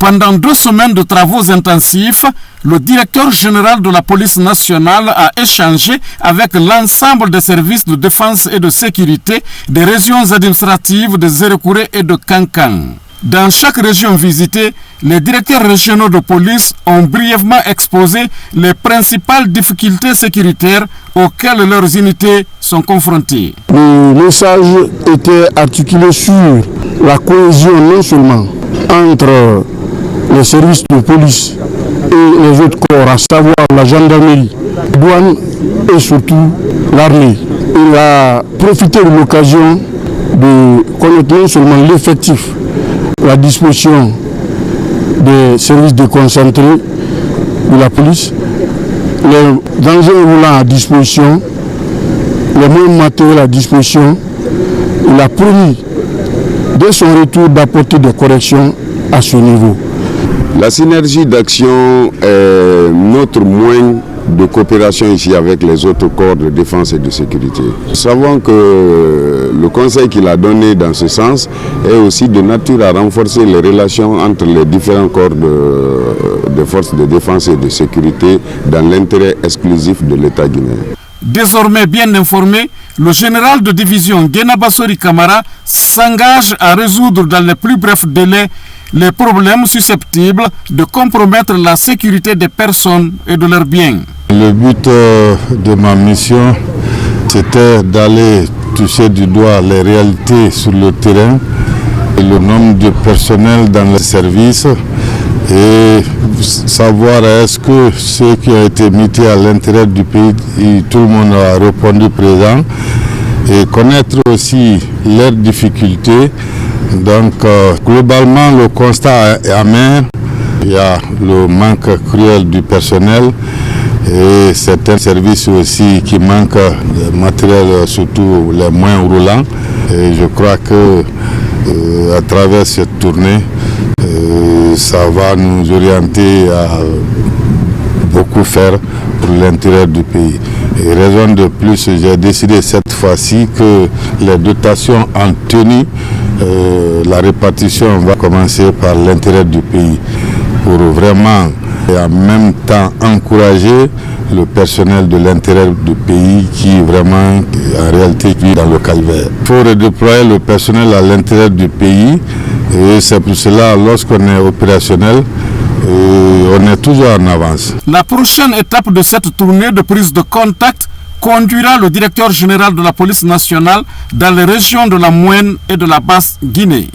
Pendant 2 semaines de travaux intensifs, le directeur général de la police nationale a échangé avec l'ensemble des services de défense et de sécurité des régions administratives de Zérekouré et de Kankan. Dans chaque région visitée, les directeurs régionaux de police ont brièvement exposé les principales difficultés sécuritaires auxquelles leurs unités sont confrontées. Le message était articulé sur la cohésion non seulement entre les services de police et les autres corps, à savoir la gendarmerie, la douane et surtout l'armée. Il a profité de l'occasion de connaître non seulement l'effectif, la disposition des services déconcentrés de la police, les engins roulants à disposition, les moyens matériels à disposition. Il a promis dès son retour d'apporter des corrections à ce niveau. La synergie d'action est notre moyen de coopération ici avec les autres corps de défense et de sécurité. Nous savons que le conseil qu'il a donné dans ce sens est aussi de nature à renforcer les relations entre les différents corps de forces de défense et de sécurité dans l'intérêt exclusif de l'État guinéen. Désormais bien informé, le général de division Guénabassori Camara s'engage à résoudre dans les plus brefs délais les problèmes susceptibles de compromettre la sécurité des personnes et de leurs biens. Le but de ma mission, c'était d'aller toucher du doigt les réalités sur le terrain, et le nombre de personnel dans les services et savoir est-ce que ceux qui ont été mutés à l'intérieur du pays, tout le monde a répondu présent, et connaître aussi leurs difficultés. Donc globalement le constat est amer, il y a le manque cruel du personnel et certains services aussi qui manquent de matériel, surtout les moyens roulants. Et je crois que à travers cette tournée, ça va nous orienter à beaucoup faire pour l'intérêt du pays. Et raison de plus, j'ai décidé cette fois-ci que les dotations en tenue, la répartition va commencer par l'intérêt du pays pour vraiment et en même temps encourager le personnel de l'intérieur du pays qui vraiment en réalité vit dans le calvaire. Il faut redéployer le personnel à l'intérieur du pays et c'est pour cela lorsqu'on est opérationnel, on est toujours en avance. La prochaine étape de cette tournée de prise de contact conduira le directeur général de la police nationale dans les régions de la Moyenne et de la Basse-Guinée.